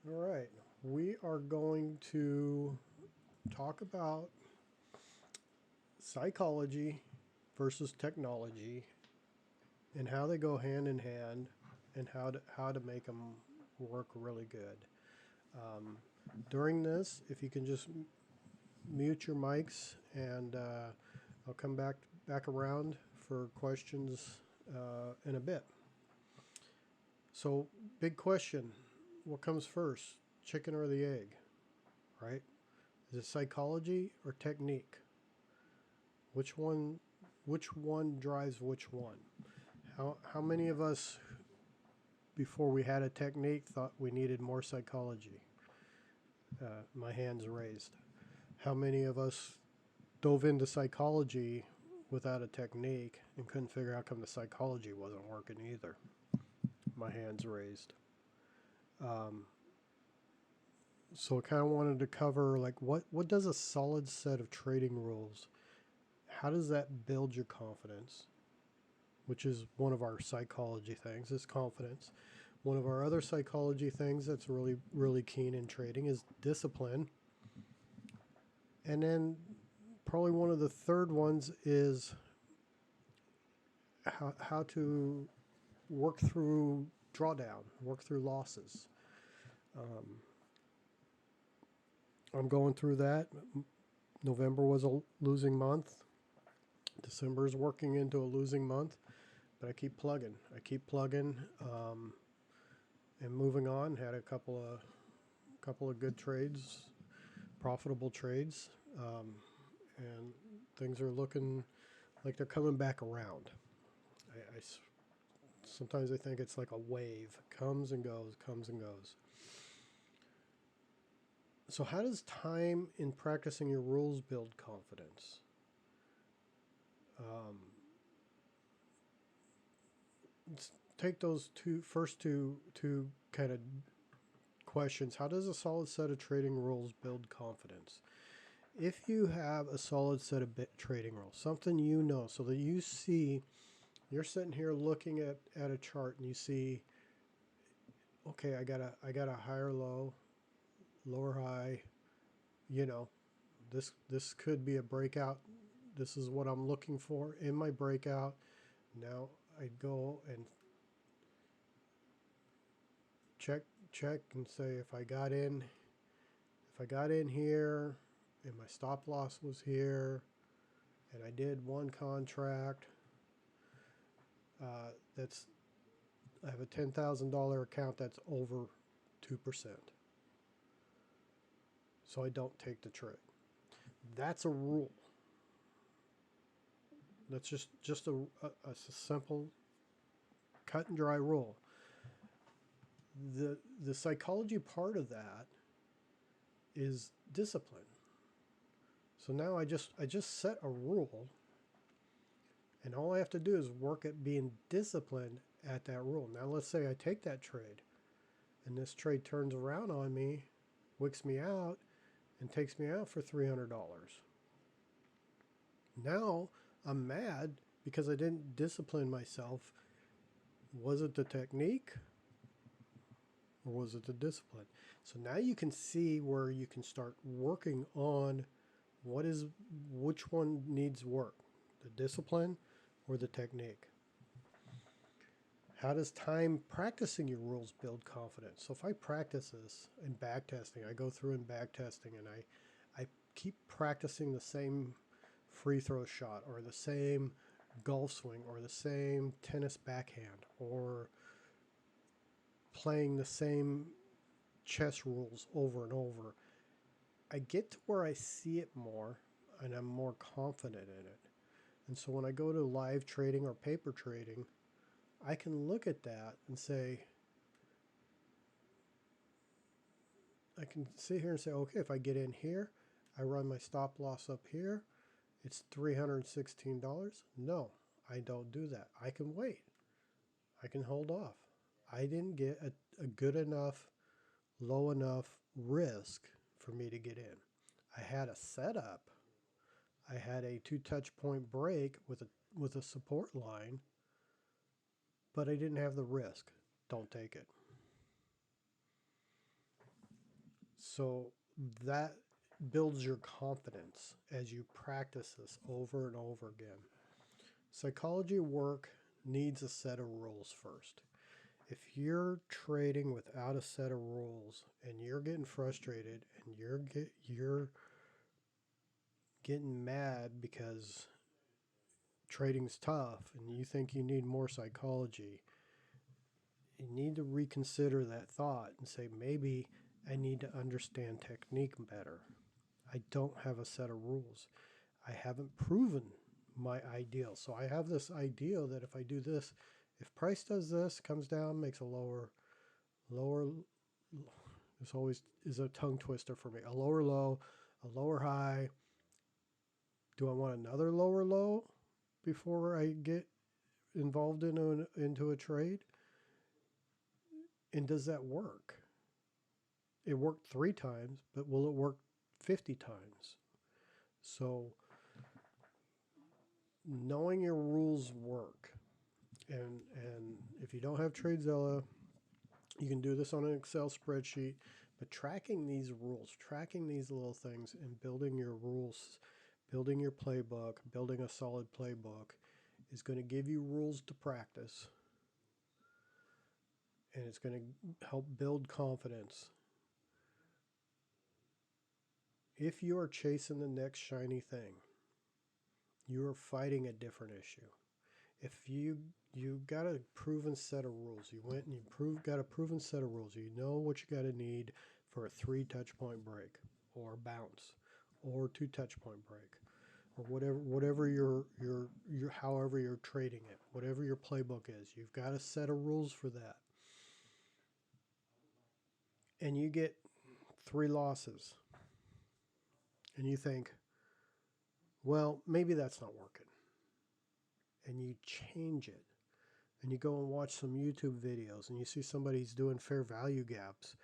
All right, we are going to talk about psychology versus technology and how they go hand in hand and how to make them work really good. During this, if you can just mute your mics and I'll come back around for questions in a bit. So, big question: what comes first, chicken or the egg? Right? Is it psychology or technique? Which one which one drives which one? How many of us before we had a technique thought we needed more psychology? My hands raised. How many of us dove into psychology without a technique and couldn't figure out how come the psychology wasn't working either? My hands raised. So I kind of wanted to cover like what does a solid set of trading rules, how does that build your confidence? Which is one of our psychology things, is confidence. One of our other psychology things that's really keen in trading is discipline. And then probably one of the third ones is how to work through drawdown, work through losses. I'm going through that. November was a losing month. December is working into a losing month, but I keep plugging. And moving on. Had a couple of good trades, profitable trades, and things are looking like they're coming back around. I sometimes I think it's like a wave, comes and goes, comes and goes. So how does time in practicing your rules build confidence? Let's take those two kind of questions. How does a solid set of trading rules build confidence? If you have a solid set of trading rules, something you know, so that you see, you're sitting here looking at a chart and you see, okay, I got a higher low, lower high, you know, this could be a breakout. This is what I'm looking for in my breakout. Now I'd go and check and say if I got in here and my stop loss was here and I did one contract, that's I have a $10,000 account that's over 2%. So I don't take the trade. That's a rule. That's just a simple cut and dry rule. The psychology part of that is discipline. So now I just set a rule, and all I have to do is work at being disciplined at that rule. Now let's say I take that trade and this trade turns around on me, wicks me out, and takes me out for $300. Now I'm mad because I didn't discipline myself. Was it the technique or was it the discipline? So now you can see where you can start working on which one needs work, the discipline or the technique. How does time practicing your rules build confidence? So if I practice this in back testing, I go through in back testing and I keep practicing the same free throw shot or the same golf swing or the same tennis backhand or playing the same chess rules over and over, I get to where I see it more and I'm more confident in it. And so when I go to live trading or paper trading, I can look at that and say, I can sit here and say, okay, if I get in here, I run my stop loss up here, it's $316. No, I don't do that. I can wait. I can hold off. I didn't get a good enough, low enough risk for me to get in. I had a setup. I had a two touch point break with a support line, but I didn't have the risk. Don't take it. So that builds your confidence as you practice this over and over again. Psychology work needs a set of rules first. If you're trading without a set of rules and you're getting frustrated and you're getting mad because trading's tough and you think you need more psychology, you need to reconsider that thought and say, maybe I need to understand technique better. I don't have a set of rules. I haven't proven my ideal. So I have this ideal that if I do this, if price does this, comes down, makes a lower, this always is a tongue twister for me. A lower low, a lower high. Do I want another lower low before I get involved into a trade? And does that work? It worked 3 times, but will it work 50 times? So knowing your rules work. And if you don't have TradeZilla, you can do this on an Excel spreadsheet, but tracking these rules, tracking these little things and building your rules, building your playbook, building a solid playbook is going to give you rules to practice, and it's going to help build confidence. If you are chasing the next shiny thing, you are fighting a different issue. If you got a proven set of rules, you went and you got a proven set of rules, you know what you got to need for a 3 touch point break or bounce or 2 touch point break or whatever your however you're trading it, whatever your playbook is, you've got a set of rules for that. And you get 3 losses and you think, well, maybe that's not working. And you change it. And you go and watch some YouTube videos and you see somebody's doing fair value gaps.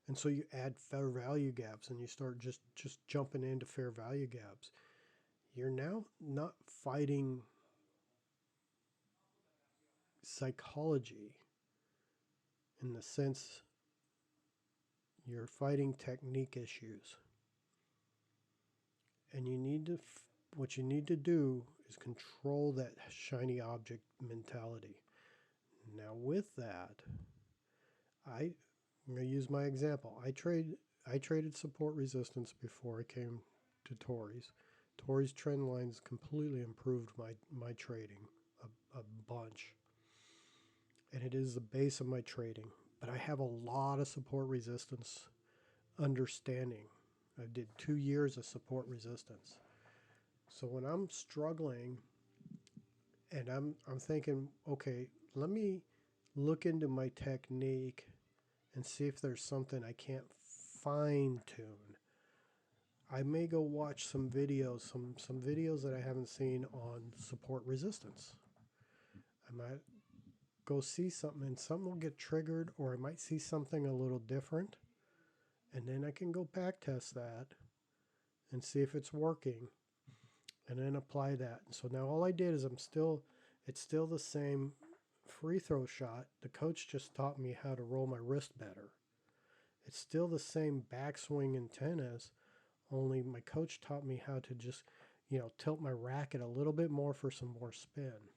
And so you add fair value gaps and you start just jumping into fair value gaps. You're now not fighting psychology in the sense you're fighting technique issues. And you need to, what you need to do is control that shiny object mentality. Now with that, I'm going to use my example. I traded support resistance before I came to Tories. Tories trend lines completely improved my trading a bunch. And it is the base of my trading. But I have a lot of support resistance understanding. I did 2 years of support resistance. So when I'm struggling and I'm thinking, okay, let me look into my technique and see if there's something I can't fine tune. I may go watch some videos, some videos that I haven't seen on support resistance. I might go see something and something will get triggered, or I might see something a little different, and then I can go back test that and see if it's working and then apply that. So now all I did is it's still the same free throw shot. The coach just taught me how to roll my wrist better. It's still the same backswing in tennis, only my coach taught me how to just, tilt my racket a little bit more for some more spin.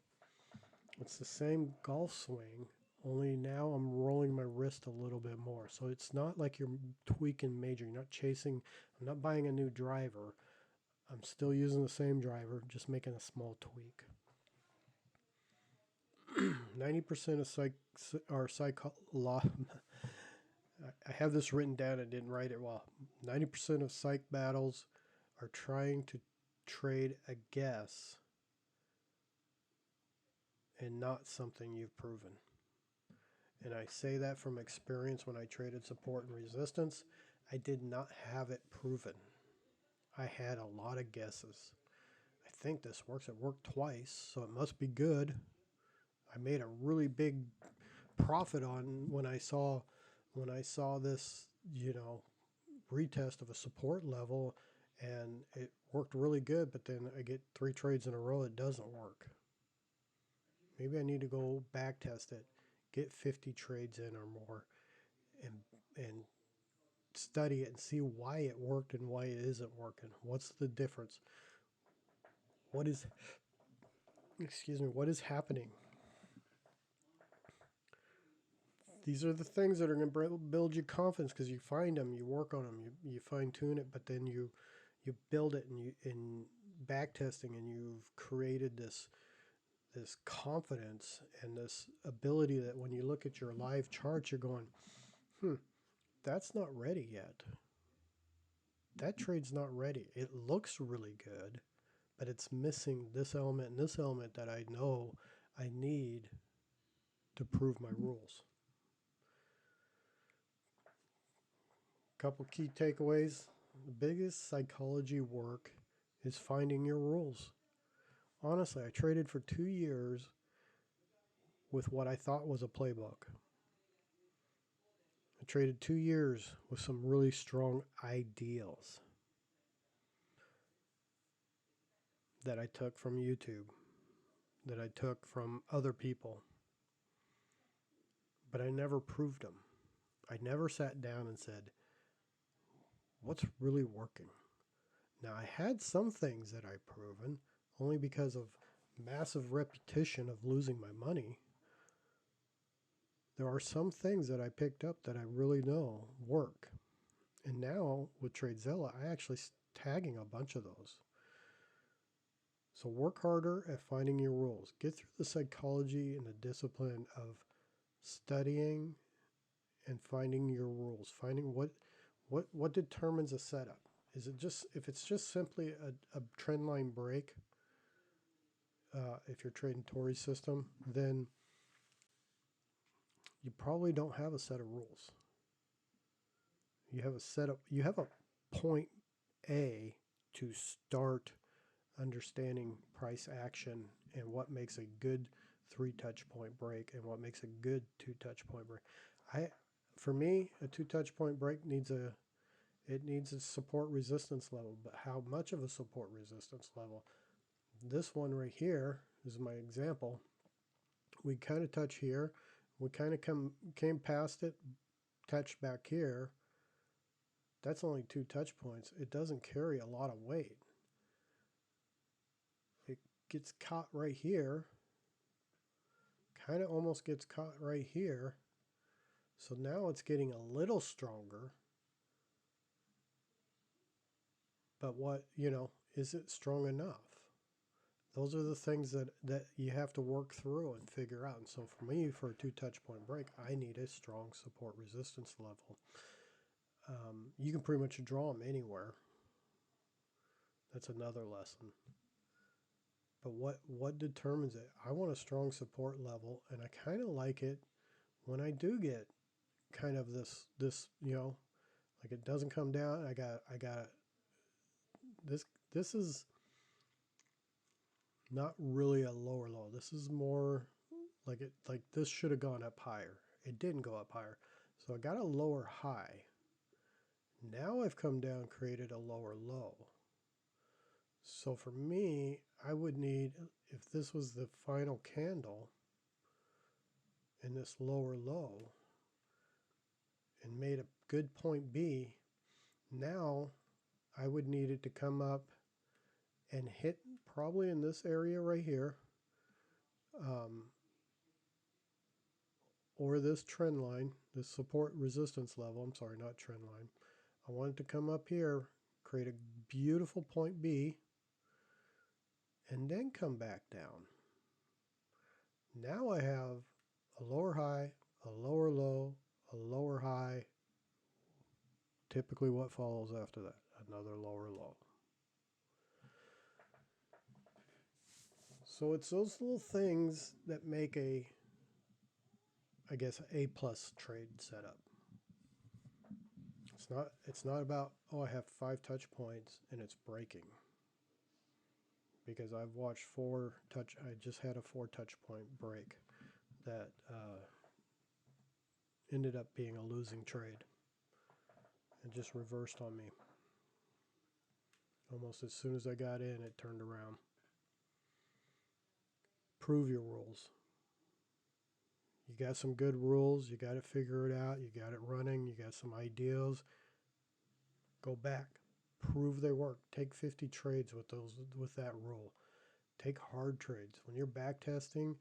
It's the same golf swing, only now I'm rolling my wrist a little bit more. So it's not like you're tweaking major. You're not chasing. I'm not buying a new driver. I'm still using the same driver, just making a small tweak. 90% of I have this written down. I didn't write it well. 90% of psych battles are trying to trade a guess and not something you've proven. And I say that from experience when I traded support and resistance. I did not have it proven. I had a lot of guesses. I think this works. It worked twice, so it must be good. I made a really big profit on when I saw this, retest of a support level, and it worked really good, but then I get 3 trades in a row it doesn't work. Maybe I need to go back test it, get 50 trades in or more, and study it and see why it worked and why it isn't working. What's the difference? What is, what is happening? These are the things that are going to build your confidence, because you find them, you work on them, you fine tune it, but then you build it, and you in back testing, and you've created this confidence and this ability that when you look at your live charts, you're going, that's not ready yet. That trade's not ready. It looks really good, but it's missing this element and this element that I know I need to prove my rules. Couple key takeaways. The biggest psychology work is finding your rules. Honestly, I traded for 2 years with what I thought was a playbook. I traded 2 years with some really strong ideals that I took from YouTube, that I took from other people, but I never proved them. I never sat down and said, what's really working? Now, I had some things that I proven only because of massive repetition of losing my money. There are some things that I picked up that I really know work. And now with TradeZilla, I actually tagging a bunch of those. So work harder at finding your rules. Get through the psychology and the discipline of studying and finding your rules. Finding what determines a setup. Is it just, if it's just simply a trend line break, if you're trading Tory system, then you probably don't have a set of rules. You have a setup. You have a point A to start understanding price action and what makes a good 3 touch point break and what makes a good 2 touch point break. For me, a 2 touch point break needs a support resistance level, but how much of a support resistance level? This one right here is my example. We kind of touch here, we kind of came past it, touched back here. That's only 2 touch points. It doesn't carry a lot of weight. It gets caught right here, kind of almost gets caught right here. So now it's getting a little stronger. But is it strong enough? Those are the things that you have to work through and figure out. And so for me, for a 2 touch point break, I need a strong support resistance level. You can pretty much draw them anywhere. That's another lesson. But what determines it? I want a strong support level, and I kind of like it when I do get kind of this like it doesn't come down. I got this is not really a lower low. This is more like this should have gone up higher. It didn't go up higher. So I got a lower high. Now I've come down, created a lower low. So for me, I would need, if this was the final candle in this lower low and made a good point B, now I would need it to come up and hit probably in this area right here, or this trend line, this support resistance level. I'm sorry, not trend line. I want it to come up here, create a beautiful point B, and then come back down. Now I have a lower high, a lower low, a lower high. Typically what follows after that? Another lower low. So it's those little things that make a plus trade setup. It's not about, oh, I have 5 touch points and it's breaking. Because I've watched I just had a 4 touch point break that ended up being a losing trade. It just reversed on me. Almost as soon as I got in, it turned around. Prove your rules. You got some good rules. You got to figure it out. You got it running. You got some ideals. Go back, prove they work. Take 50 trades with that rule. Take hard trades. When you're back testing,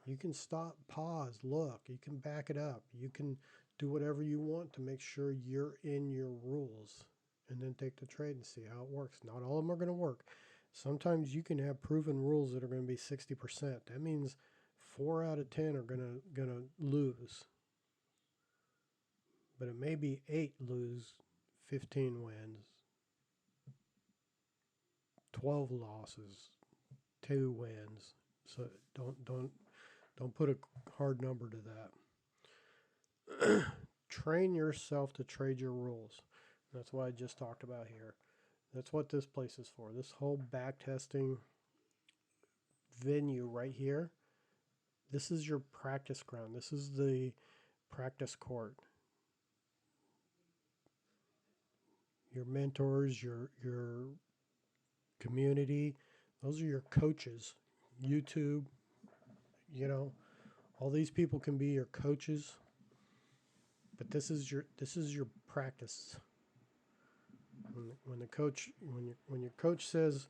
you can stop, pause, look. You can back it up. You can do whatever you want to make sure you're in your rules, and then take the trade and see how it works. Not all of them are going to work. Sometimes you can have proven rules that are going to be 60%. That means 4 out of 10 are gonna lose, but it may be 8 lose, 15 wins, 12 losses, 2 wins. So don't put a hard number to that. Train yourself to trade your rules. That's what I just talked about here. That's what this place is for. This whole back testing venue right here, this is your practice ground. This is the practice court. Your mentors, your community, those are your coaches. YouTube, you know, all these people can be your coaches, but this is your practice. When your coach says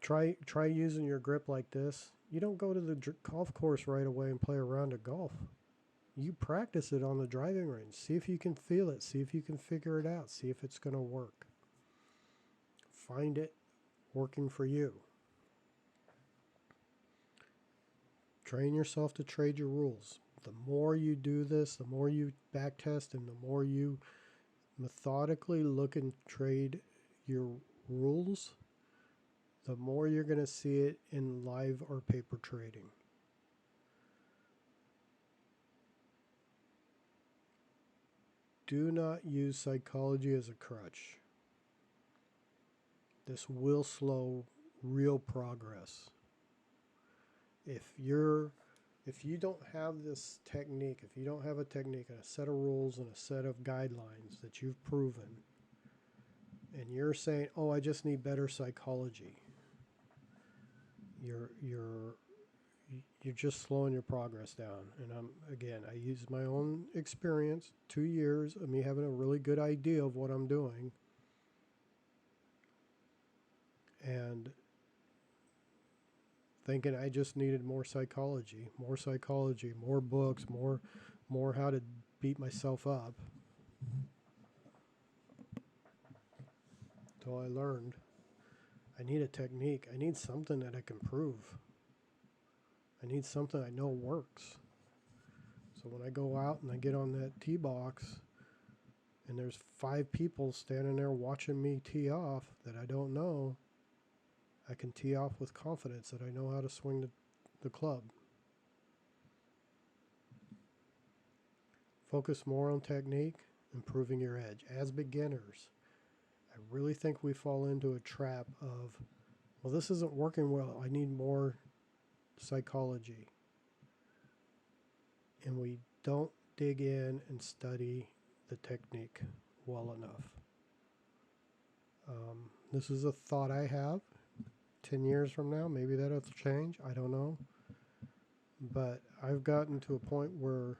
try using your grip like this, you don't go to the golf course right away and play a round of golf. You practice it on the driving range. See if you can feel it. See if you can figure it out. See if it's going to work. Find it working for you. Train yourself to trade your rules. The more you do this, the more you back test, and the more you methodically look and trade your rules, the more you're going to see it in live or paper trading. Do not use psychology as a crutch. This will slow real progress. If you don't have this technique, if you don't have a technique and a set of rules and a set of guidelines that you've proven, and you're saying, "Oh, I just need better psychology," you're just slowing your progress down. And I use my own experience, 2 years of me having a really good idea of what I'm doing, and thinking I just needed more psychology, more books, more how to beat myself up. So I learned I need a technique. I need something that I can prove. I need something I know works. So when I go out and I get on that tee box and there's 5 people standing there watching me tee off that I don't know, I can tee off with confidence that I know how to swing the club. Focus more on technique, improving your edge. As beginners, I really think we fall into a trap of, well, this isn't working well. I need more psychology. And we don't dig in and study the technique well enough. This is a thought I have. 10 years from now, maybe that'll change. I don't know. But I've gotten to a point where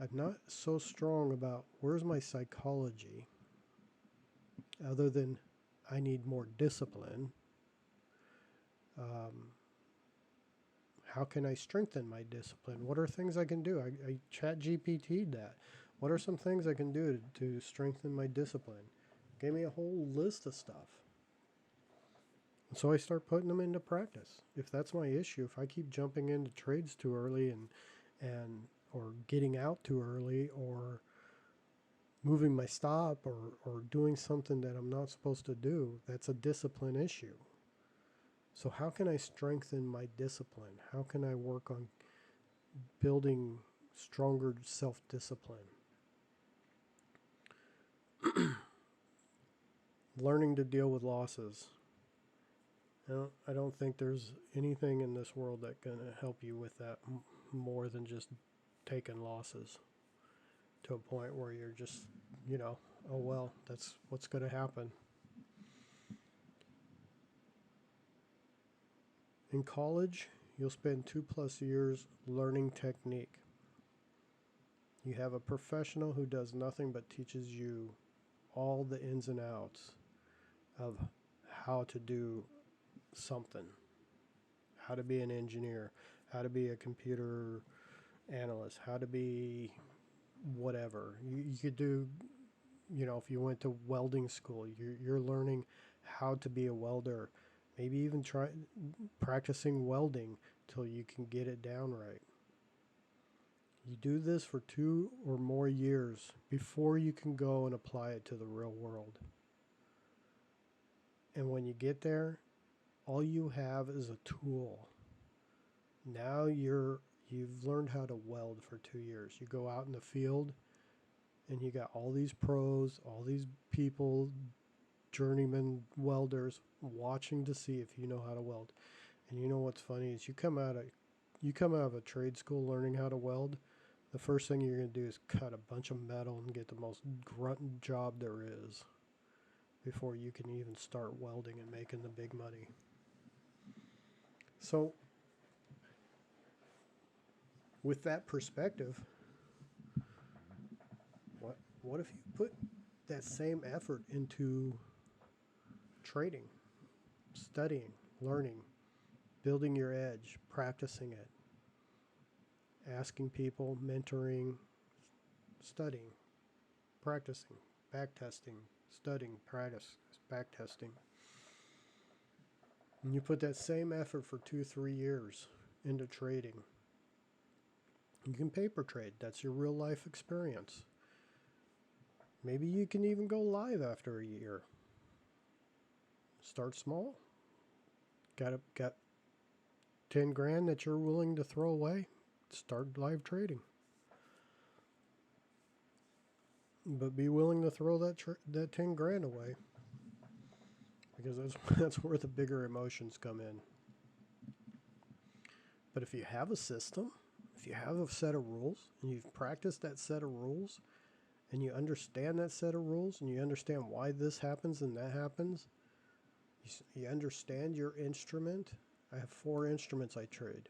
I'm not so strong about where's my psychology, other than I need more discipline. How can I strengthen my discipline? What are things I can do? I chat GPT'd that. What are some things I can do to strengthen my discipline? Gave me a whole list of stuff. And so I start putting them into practice. If that's my issue, if I keep jumping into trades too early and or getting out too early, or moving my stop, or doing something that I'm not supposed to do, that's a discipline issue. So how can I strengthen my discipline? How can I work on building stronger self-discipline? Learning to deal with losses. I don't think there's anything in this world that can help you with that more than just taking losses to a point where you're just, oh well, that's what's going to happen. In college, you'll spend 2+ years learning technique. You have a professional who does nothing but teaches you all the ins and outs of how to do something, how to be an engineer, how to be a computer analyst, how to be whatever. You could do, if you went to welding school, you're learning how to be a welder, maybe even try practicing welding till you can get it down right. You do this for 2 or more years before you can go and apply it to the real world. And when you get there, all you have is a tool. Now you've learned how to weld for 2 years. You go out in the field and you got all these pros, all these people, journeyman welders watching to see if you know how to weld. And you know what's funny is you come out of a trade school learning how to weld. The first thing you're going to do is cut a bunch of metal and get the most grunt job there is before you can even start welding and making the big money. So, with that perspective, what if you put that same effort into trading, studying, learning, building your edge, practicing it, asking people, mentoring, studying, practicing, back testing, studying, practice, back testing. And you put that same effort for 2-3 years into trading. You can paper trade. That's your real life experience. Maybe you can even go live after a year. Start small. Got 10 grand that you're willing to throw away. Start live trading. But be willing to throw that 10 grand away, because that's where the bigger emotions come in. But if you have a system, if you have a set of rules, and you've practiced that set of rules, and you understand that set of rules, and you understand why this happens and that happens, you understand your instrument. I have 4 instruments I trade.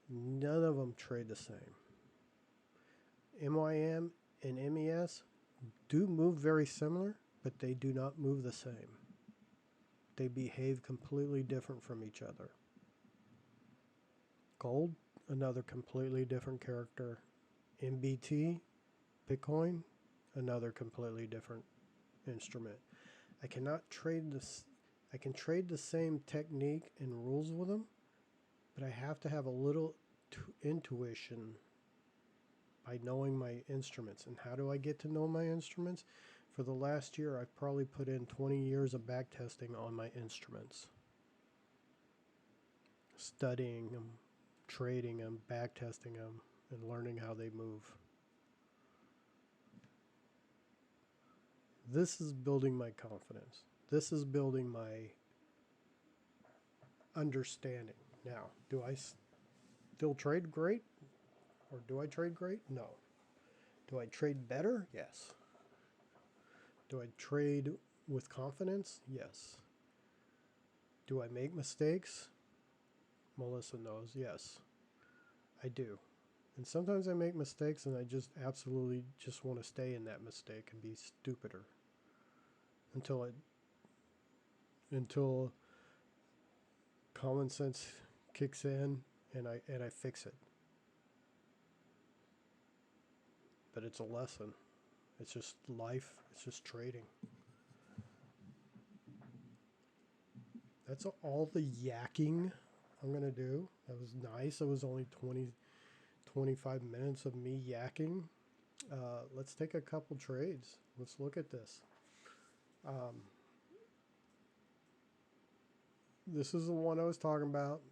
None of them trade the same. MYM and MES do move very similar, but they do not move the same. They behave completely different from each other. Gold, another completely different character. MBT, Bitcoin, another completely different instrument. I cannot trade this. I can trade the same technique and rules with them, but I have to have a little intuition by knowing my instruments. And how do I get to know my instruments? For the last year, I've probably put in 20 years of back testing on my instruments. Studying them, trading them, back testing them, and learning how they move. This is building my confidence. This is building my understanding. Now, do I still trade great? Or do I trade great? No. Do I trade better? Yes. Do I trade with confidence? Yes. Do I make mistakes? Melissa knows, yes. I do. And sometimes I make mistakes and I just absolutely just want to stay in that mistake and be stupider until common sense kicks in and I fix it. But it's a lesson. It's just life. It's just trading. That's all the yakking I'm going to do. That was nice. It was only 25 minutes of me yakking. Let's take a couple trades. Let's look at this. This is the one I was talking about.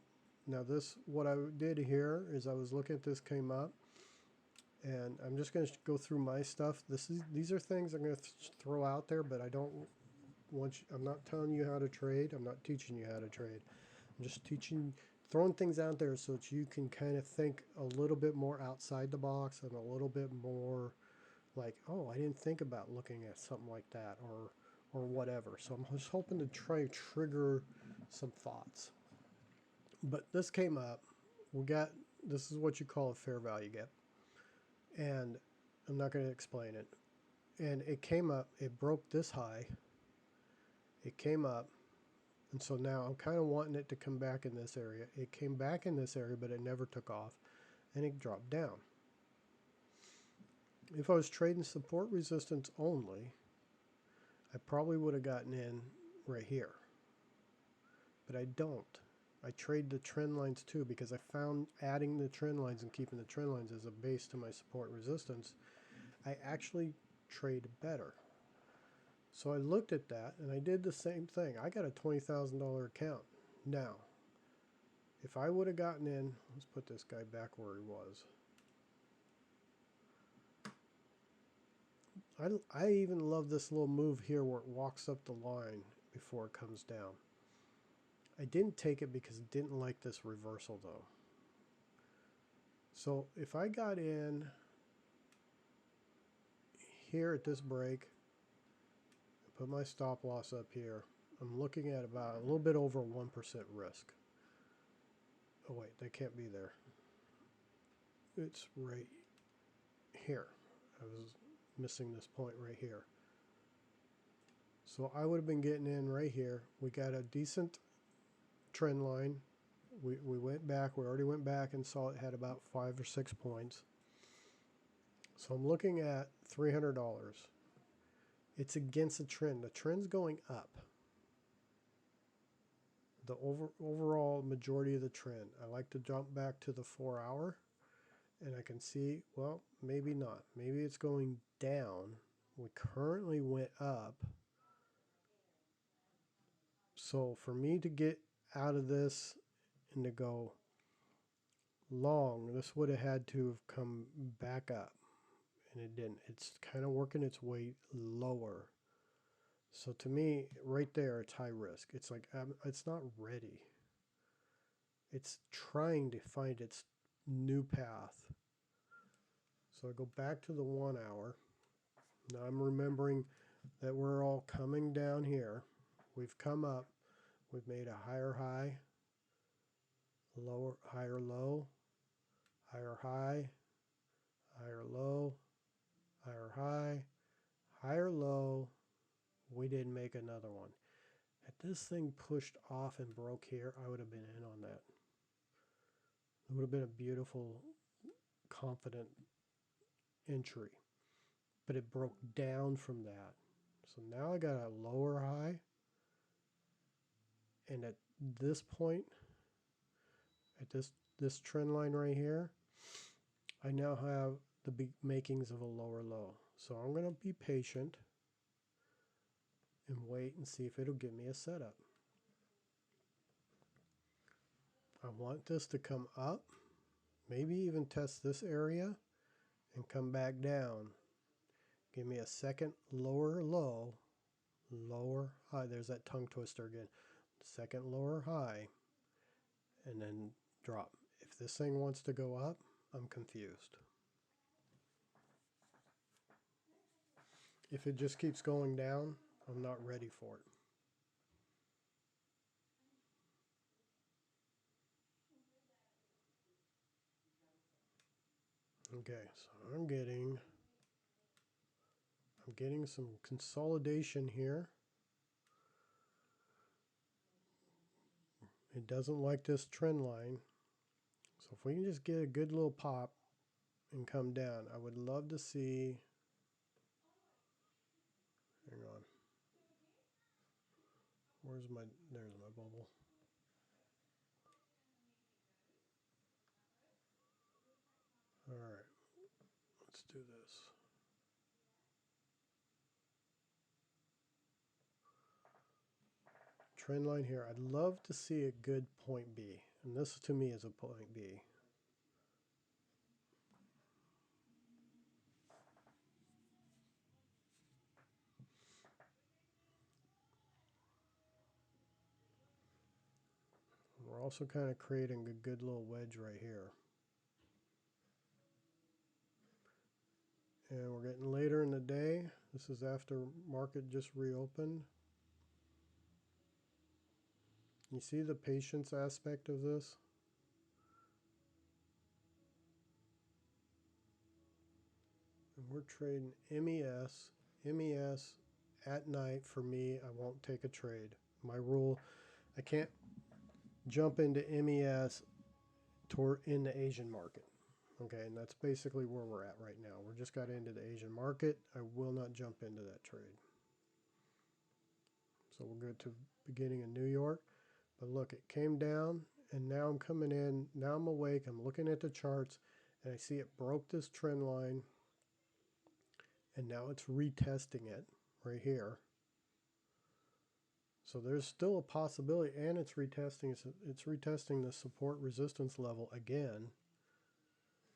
Now what I did here is I was looking at this came up, and I'm just going to go through my stuff. These are things I'm going to throw out there, but I'm not telling you how to trade. I'm not teaching you how to trade. I'm just throwing things out there so that you can kind of think a little bit more outside the box and a little bit more like, oh, I didn't think about looking at something like that or whatever. So I'm just hoping to try and trigger some thoughts. But this came up. This is what you call a fair value gap. And I'm not going to explain it. and it came up, it broke this high, it came up, and so now I'm kind of wanting it to come back in this area. It came back in this area, but it never took off, and it dropped down. If I was trading support resistance only, I probably would have gotten in right here. But I don't. I trade the trend lines too, because I found adding the trend lines and keeping the trend lines as a base to my support resistance, I actually trade better. So I looked at that and I did the same thing. I got a $20,000 account. Now, if I would have gotten in, let's put this guy back where he was. I even love this little move here where it walks up the line before it comes down. I didn't take it because I didn't like this reversal though. So if I got in here at this break, put my stop loss up here, I'm looking at about a little bit over 1% risk. Oh wait, that can't be there. It's right here. I was missing this point right here. So I would have been getting in right here. We got a decent trend line. We went back. We already went back and saw it had about 5 or 6 points. So I'm looking at $300. It's against the trend. The trend's going up. The overall majority of the trend. I like to jump back to the 4 hour and I can see, well, maybe not. Maybe it's going down. We currently went up. So for me to get out of this and to go long, this would have had to have come back up, and it didn't. It's kind of working its way lower. So to me, right there, it's high risk. It's like it's not ready. It's trying to find its new path. So I go back to the 1 hour. Now I'm remembering that we're all coming down here. We've come up. We've made a higher high, lower, higher low, higher high, higher low, higher high, higher low. We didn't make another one. Had this thing pushed off and broke here, I would have been in on that. It would have been a beautiful, confident entry. But it broke down from that. So now I got a lower high. And at this point, at this trend line right here, I now have the makings of a lower low. So I'm going to be patient and wait and see if it'll give me a setup. I want this to come up, maybe even test this area and come back down. Give me a second lower low, lower high. There's that tongue twister again. Second lower high, and then drop. If this thing wants to go up, I'm confused. If it just keeps going down, I'm not ready for it. Okay, so I'm getting some consolidation here. It doesn't like this trend line. So if we can just get a good little pop and come down, I would love to see. Hang on. There's my bubble. All right, let's do this. Trend line here. I'd love to see a good point B, and this to me is a point B. We're also kind of creating a good little wedge right here. And we're getting later in the day. This is after market just reopened. You see the patience aspect of this? And we're trading MES MES at night for me, I won't take a trade. My rule, I can't jump into MES in the Asian market. Okay, and that's basically where we're at right now. We're just got into the Asian market. I will not jump into that trade. So we'll go to beginning in New York. But look, it came down, and now I'm coming in. Now I'm awake. I'm looking at the charts, and I see it broke this trend line, and now it's retesting it right here. So there's still a possibility, and it's retesting the support resistance level again.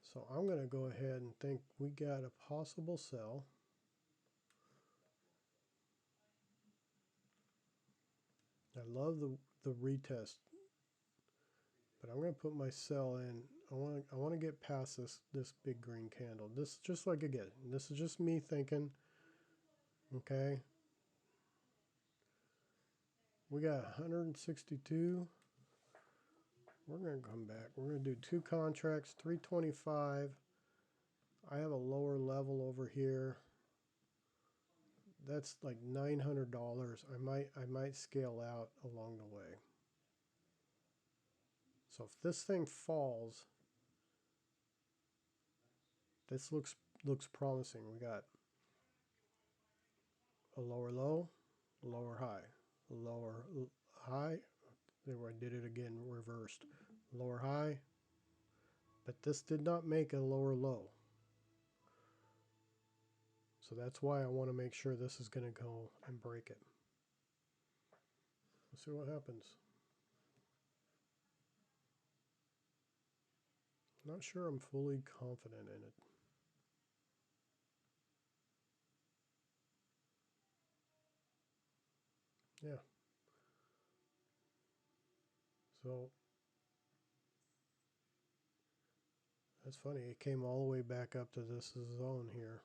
So I'm going to go ahead and think we got a possible sell. I love the retest, but I'm going to put my sell in. I want to get past this big green candle. This is just like again. This is just me thinking. Okay. We got 162. We're going to come back. We're going to do 2 contracts, 325. I have a lower level over here. That's like $900. I might scale out along the way. So if this thing falls, this looks promising. We got a lower low, lower high, lower high. There, I did it again, reversed. Lower high, but this did not make a lower low. So that's why I want to make sure this is going to go and break it. Let's see what happens. Not sure I'm fully confident in it. Yeah. So that's funny. It came all the way back up to this zone here.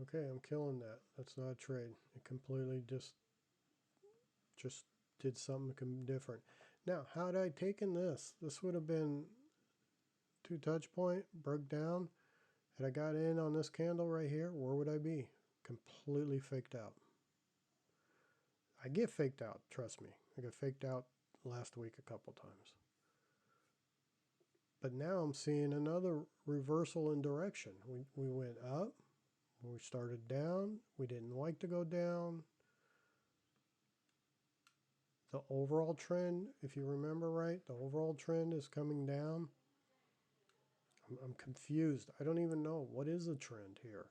Okay, I'm killing that. That's not a trade. It completely just did something different. Now, had I taken this, this would have been 2 touch point, broke down. Had I got in on this candle right here, where would I be? Completely faked out. I get faked out, trust me. I got faked out last week a couple times. But now I'm seeing another reversal in direction. We went up, we started down, we didn't like to go down. The overall trend, if you remember right, the overall trend is coming down. I'm confused. I don't even know. What is the trend here?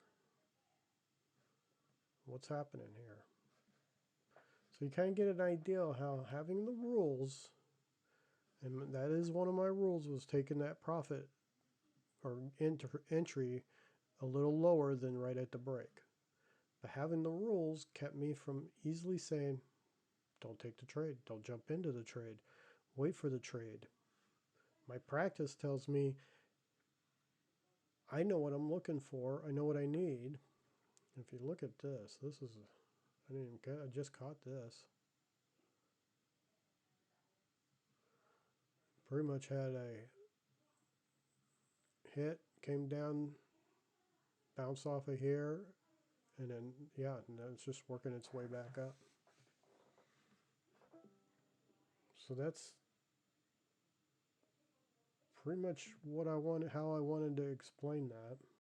What's happening here? So you kind of get an idea of how having the rules, and that is one of my rules, was taking that profit or entry a little lower than right at the break. But having the rules kept me from easily saying, don't take the trade, don't jump into the trade, wait for the trade. My practice tells me I know what I'm looking for, I know what I need. If you look at this, I didn't even get, I just caught this. Pretty much had a hit, came down, bounced off of here, and then, yeah, and then it's just working its way back up. So that's pretty much what I wanted, how I wanted to explain that.